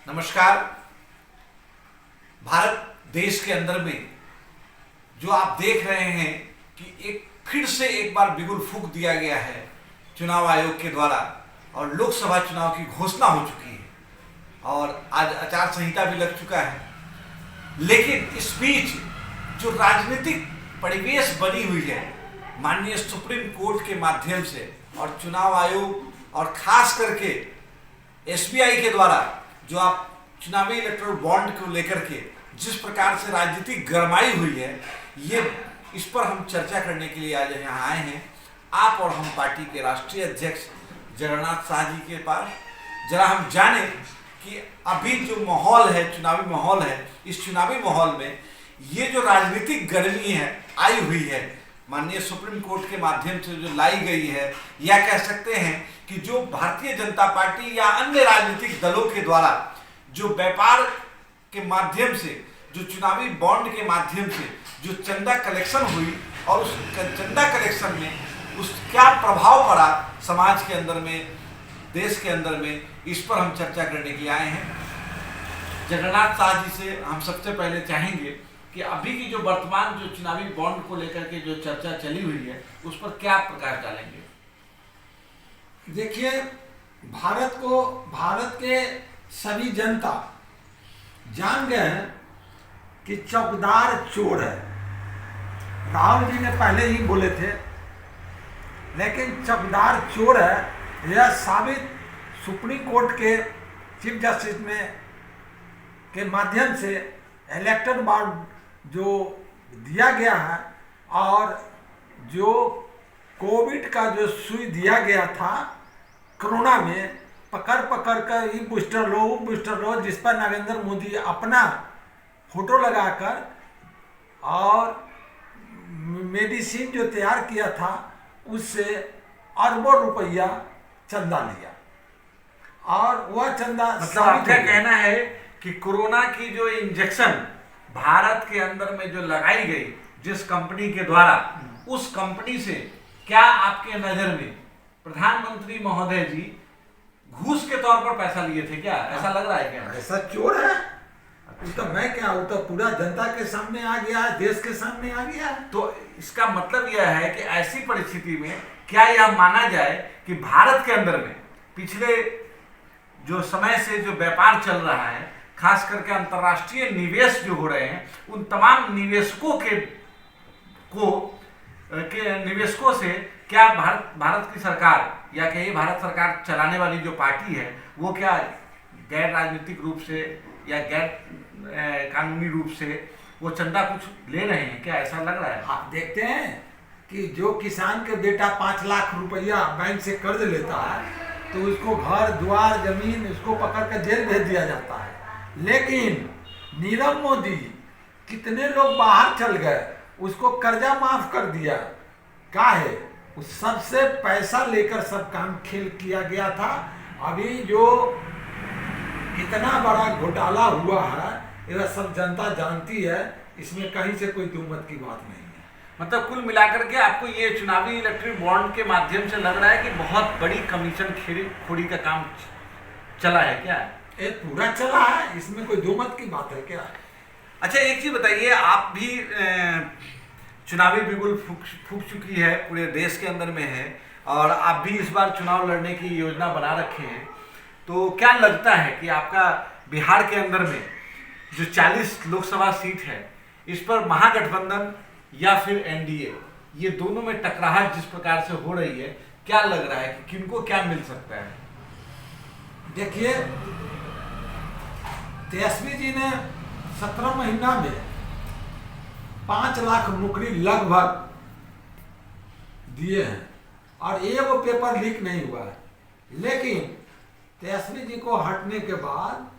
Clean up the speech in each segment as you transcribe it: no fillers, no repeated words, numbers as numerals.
नमस्कार। भारत देश के अंदर में जो आप देख रहे हैं कि फिर से एक बार बिगुल फूंक दिया गया है चुनाव आयोग के द्वारा और लोकसभा चुनाव की घोषणा हो चुकी है और आज आचार संहिता भी लग चुका है। लेकिन इस बीच जो राजनीतिक परिवेश बनी हुई है माननीय सुप्रीम कोर्ट के माध्यम से और चुनाव आयोग और खास करके एसबीआई के द्वारा जो आप चुनावी इलेक्टोरल बॉन्ड को लेकर के जिस प्रकार से राजनीतिक गरमाई हुई है, ये इस पर हम चर्चा करने के लिए आज यहाँ आए हैं। आप और हम पार्टी के राष्ट्रीय अध्यक्ष जगन्नाथ शाह जी के पास जरा हम जाने कि अभी जो माहौल है, चुनावी माहौल है, इस चुनावी माहौल में ये जो राजनीतिक गर्मी है आई हुई है माननीय सुप्रीम कोर्ट के माध्यम से जो लाई गई है, या कह सकते हैं कि जो भारतीय जनता पार्टी या अन्य राजनीतिक दलों के द्वारा जो व्यापार के माध्यम से, जो चुनावी बॉन्ड के माध्यम से जो चंदा कलेक्शन हुई और उस चंदा कलेक्शन में उस क्या प्रभाव पड़ा समाज के अंदर में, देश के अंदर में, इस पर हम चर्चा करने के लिए आए हैं। जगन्नाथ शाह जी से हम सबसे पहले चाहेंगे कि अभी की जो वर्तमान जो चुनावी बॉन्ड को लेकर के जो चर्चा चली हुई है उस पर क्या प्रकाश डालेंगे? देखिए, भारत के सभी जनता जान गए हैं कि चौकीदार चोर है। राहुल जी ने पहले ही बोले थे, लेकिन चौकीदार चोर है यह साबित सुप्रीम कोर्ट के चीफ जस्टिस में के माध्यम से इलेक्टेड बॉन्ड जो दिया गया है और जो कोविड का जो सुई दिया गया था कोरोना में, पकड़ कर ये बूस्टर लो वो बूस्टर लो, जिस पर नरेंद्र मोदी अपना फोटो लगाकर और मेडिसिन जो तैयार किया था उससे अरबों रुपया चंदा लिया और वह चंदा मतलब आपका कहना है कि कोरोना की जो इंजेक्शन भारत के अंदर में जो लगाई गई जिस कंपनी के द्वारा, उस कंपनी से क्या आपके नजर में प्रधानमंत्री महोदय जी घूस के तौर पर पैसा लिए थे क्या? ऐसा लग रहा है क्या? ऐसा चोर है तो मैं क्या, वो तो पूरा जनता के सामने आ गया है, देश के सामने आ गया है। तो इसका मतलब यह है कि ऐसी परिस्थिति में क्या यह माना जाए कि भारत के अंदर में पिछले जो समय से जो व्यापार चल रहा है, खास करके अंतर्राष्ट्रीय निवेश जो हो रहे हैं, उन तमाम निवेशकों निवेशकों से क्या भारत की सरकार या कहीं भारत सरकार चलाने वाली जो पार्टी है वो क्या गैर राजनीतिक रूप से या गैर कानूनी रूप से वो चंदा कुछ ले रहे हैं क्या? ऐसा लग रहा है। आप देखते हैं कि जो किसान के बेटा 5 लाख रुपया बैंक से कर्ज लेता है तो उसको घर द्वार जमीन उसको पकड़ कर जेल भेज दिया जाता है। लेकिन नीरव मोदी कितने लोग बाहर चल गए, उसको कर्जा माफ कर दिया। क्या है, उस सबसे पैसा लेकर सब काम खेल किया गया था। अभी जो इतना बड़ा घोटाला हुआ है यह सब जनता जानती है, इसमें कहीं से कोई दुमत की बात नहीं है। मतलब कुल मिलाकर के आपको ये चुनावी इलेक्ट्रिक बॉन्ड के माध्यम से लग रहा है कि बहुत बड़ी कमीशन खोरी का काम चला है क्या? ये पूरा चला है, इसमें कोई दुमत की बात है क्या? अच्छा, एक चीज बताइए, आप भी चुनावी बिगुल फूंक चुकी है, पूरे देश के अंदर में है और आप भी इस बार चुनाव लड़ने की योजना बना रखे हैं, तो क्या लगता है कि आपका बिहार के अंदर में जो 40 लोकसभा सीट है इस पर महागठबंधन या फिर एनडीए, ये दोनों में टकराहट जिस प्रकार से हो रही है, क्या लग रहा है कि किनको क्या मिल सकता है? देखिए, तेजस्वी जी ने 17 महीना में 5 लाख नौकरी लगभग दिए हैं और एक वो पेपर लीक नहीं हुआ है। लेकिन तेजस्वी जी को हटने के बाद,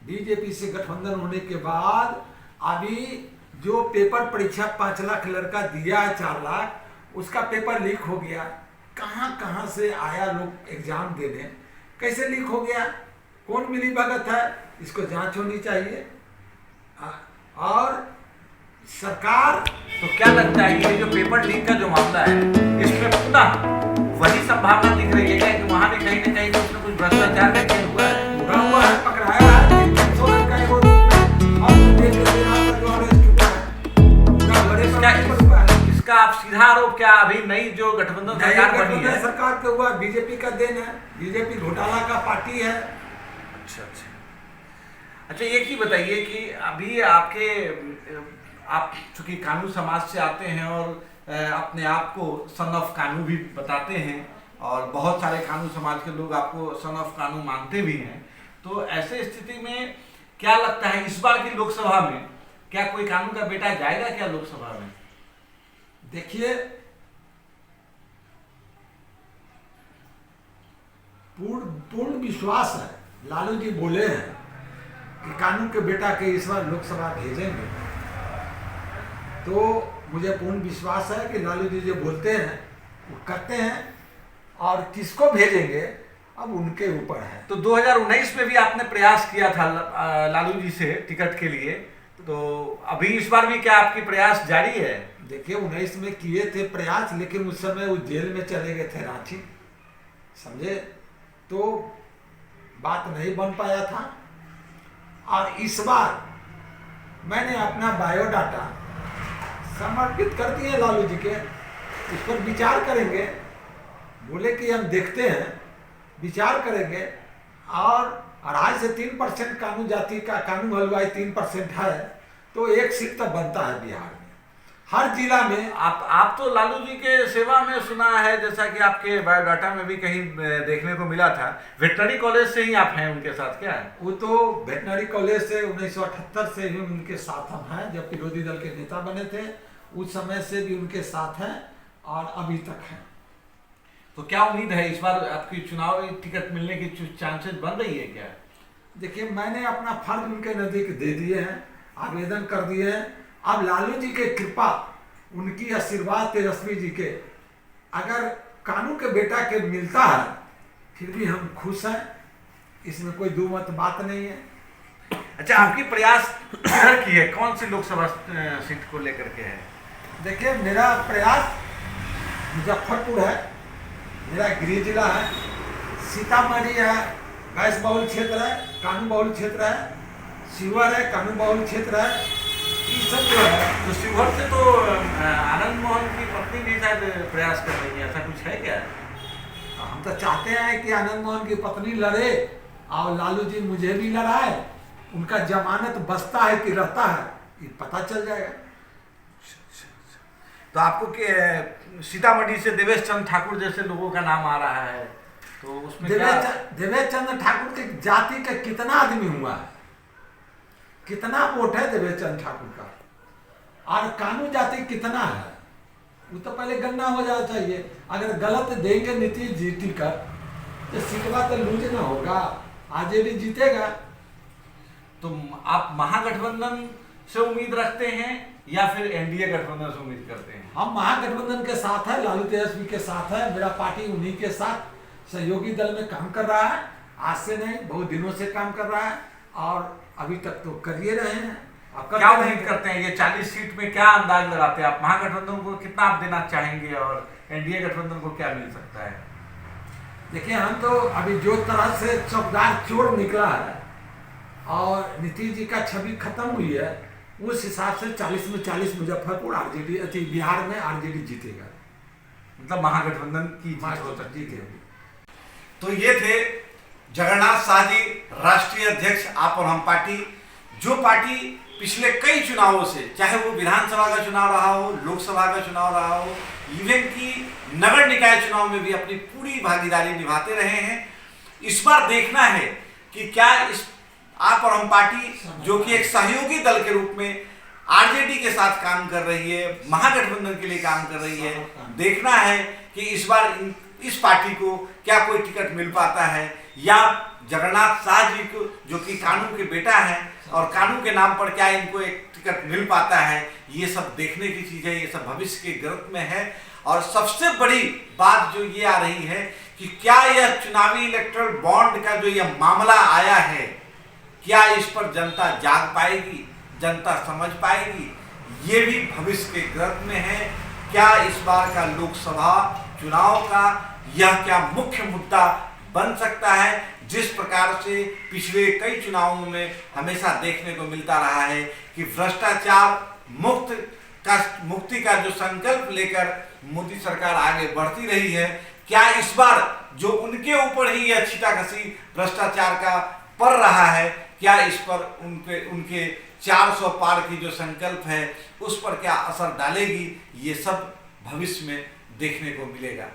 बीजेपी से गठबंधन होने के बाद, अभी जो पेपर परीक्षा 5 लाख लड़का दिया है 4 लाख, उसका पेपर लीक हो गया। कहाँ से आया लोग एग्जाम देने, कैसे लीक हो गया, कौन मिली भगत है, इसको जांच होनी चाहिए। और सरकार, तो क्या लगता है ये जो पेपर लीक का जो मामला है इसमें पुनः वही संभावना दिख रही है क्या कि वहां भी कहीं ना कहीं कुछ भ्रष्टाचार का खेल हुआ है? हुआ है, पकड़ाया है। सीधा आरोप क्या अभी नई जो गठबंधन सरकार बनी है, सरकार के हुआ बीजेपी का देन है, बीजेपी घोटाला का पार्टी है। अच्छा अच्छा अच्छा, एक ही बताइए कि अभी आप चूंकि कानू समाज से आते हैं और अपने आप को सन ऑफ कानू भी बताते हैं और बहुत सारे कानू समाज के लोग आपको सन ऑफ कानू मानते भी हैं, तो ऐसे स्थिति में क्या लगता है इस बार की लोकसभा में क्या कोई कानू का बेटा जाएगा क्या लोकसभा में? देखिए, पूर्ण विश्वास है, लालू जी बोले हैं कि कानू के बेटा के इस बार लोकसभा भेजेंगे, तो मुझे पूर्ण विश्वास है कि लालू जी जो बोलते हैं वो करते हैं, और किसको भेजेंगे अब उनके ऊपर है। तो 2019 में भी आपने प्रयास किया था लालू जी से टिकट के लिए, तो अभी इस बार भी क्या आपकी प्रयास जारी है? देखिए, 19 में किए थे प्रयास, लेकिन उस समय वो जेल में चले गए थे रांची, समझे, तो बात नहीं बन पाया था। और इस बार मैंने अपना बायोडाटा समर्पित कर दिए लालू जी के, उस पर विचार करेंगे, बोले कि हम देखते हैं, विचार करेंगे, और 2.5 से 3% कानू जाति का, कानू हलवाई 3% है, तो एक सीट तो बनता है बिहार में, हर जिला में। आप तो लालू जी के सेवा में सुना है, जैसा कि आपके बायोडाटा में भी कहीं देखने को मिला था, वेटनरी कॉलेज से ही आप हैं उनके साथ क्या है? वो तो वेटनरी कॉलेज से 1978 से ही उनके साथ हम हैं, जब विरोधी दल के नेता बने थे उस समय से भी उनके साथ हैं और अभी तक हैं। तो क्या उम्मीद है इस बार आपकी चुनावी टिकट मिलने की चांसेस बन रही है क्या? देखिए, मैंने अपना फर्ज उनके नजदीक दे दिए हैं, आवेदन कर दिए हैं। अब लालू जी के कृपा, उनकी आशीर्वाद, तेजस्वी जी के, अगर कानू के बेटा के मिलता है फिर भी हम खुश हैं, इसमें कोई दो मत बात नहीं है। अच्छा, आपकी प्रयास किधर की है, कौन सी लोकसभा सीट को लेकर के है? देखिए, मेरा प्रयास मुजफ्फरपुर है, मेरा गृह जिला है, सीतामढ़ी है, गैस बहुल क्षेत्र है, कानू बहुल क्षेत्र है, शिवहर है, कानू बहुल क्षेत्र है, ये सब जो है। तो शिवहर से तो आनंद मोहन की पत्नी भी शायद प्रयास कर रही है, ऐसा कुछ है क्या? हम तो चाहते हैं कि आनंद मोहन की पत्नी लड़े और लालू जी मुझे भी लड़ाए, उनका जमानत बचता है कि रहता है ये पता चल जाएगा। तो आपको सीतामढ़ी से देवेश चंद्र ठाकुर जैसे लोगों का नाम आ रहा है, तो उसमें देवेश चंद्र ठाकुर के जाति का कितना आदमी हुआ है, कितना वोट है देवेश चंद्र ठाकुर का, और कानू जाति कितना है, वो तो पहले गणना हो जाना चाहिए। अगर गलत देंगे नीतीश जी टिकट तो सीटवा तो लूज ना होगा, आरजेडी जीतेगा। तो आप महागठबंधन से उम्मीद रखते हैं या फिर एनडीए गठबंधन से उम्मीद करते हैं? हम महागठबंधन के साथ है, लालू तेजस्वी के साथ है, मेरा पार्टी उन्हीं के साथ सहयोगी दल में काम कर रहा है, आज से नहीं बहुत दिनों से काम कर रहा है, और अभी तक तो कर ही रहे हैं। क्या उम्मीद करते हैं ये 40 सीट में, क्या अंदाज लगाते हैं आप, महागठबंधन को कितना आप देना चाहेंगे और एनडीए गठबंधन को क्या मिल सकता है? देखिए, हम तो अभी जो तरह से चौकीदार चोर निकला है और नीतीश जी का छवि खत्म हुई है, उस हिसाब से 40 में 40 मुजफ्फरपुर आरजेडी, बिहार में आरजेडी जीतेगा, मतलब महागठबंधन की जीतेगी। तो ये थे जगन्नाथ शाह जी, राष्ट्रीय अध्यक्ष आप और हम पार्टी, जो पार्टी पिछले कई चुनावों से, चाहे वो विधानसभा का चुनाव रहा हो, लोकसभा का चुनाव रहा हो, इवन की नगर निकाय चुनाव में भी अपनी पूरी भागीदारी निभाते रहे हैं। इस बार देखना है कि क्या इस आप और हम पार्टी, जो कि एक सहयोगी दल के रूप में आरजेडी के साथ काम कर रही है, महागठबंधन के लिए काम कर रही है, देखना है कि इस बार इस पार्टी को क्या कोई टिकट मिल पाता है, या जगन्नाथ शाह जी को, जो कि कानू के बेटा हैं, और कानू के नाम पर क्या इनको एक टिकट मिल पाता है। ये सब देखने की चीज़ है, ये सब भविष्य के गर्त में है। और सबसे बड़ी बात जो ये आ रही है कि क्या यह चुनावी इलेक्टोरल बॉन्ड का जो यह मामला आया है, क्या इस पर जनता जाग पाएगी, जनता समझ पाएगी, ये भी भविष्य के गर्त में है। क्या इस बार का लोकसभा चुनाव का यह क्या मुख्य मुद्दा बन सकता है, जिस प्रकार से पिछले कई चुनावों में हमेशा देखने को मिलता रहा है कि भ्रष्टाचार मुक्त का मुक्ति का जो संकल्प लेकर मोदी सरकार आगे बढ़ती रही है, क्या इस बार जो उनके ऊपर ही यह छीटाकशी भ्रष्टाचार का पड़ रहा है, क्या इस पर उनके 400 पार की जो संकल्प है उस पर क्या असर डालेगी, ये सब भविष्य में देखने को मिलेगा।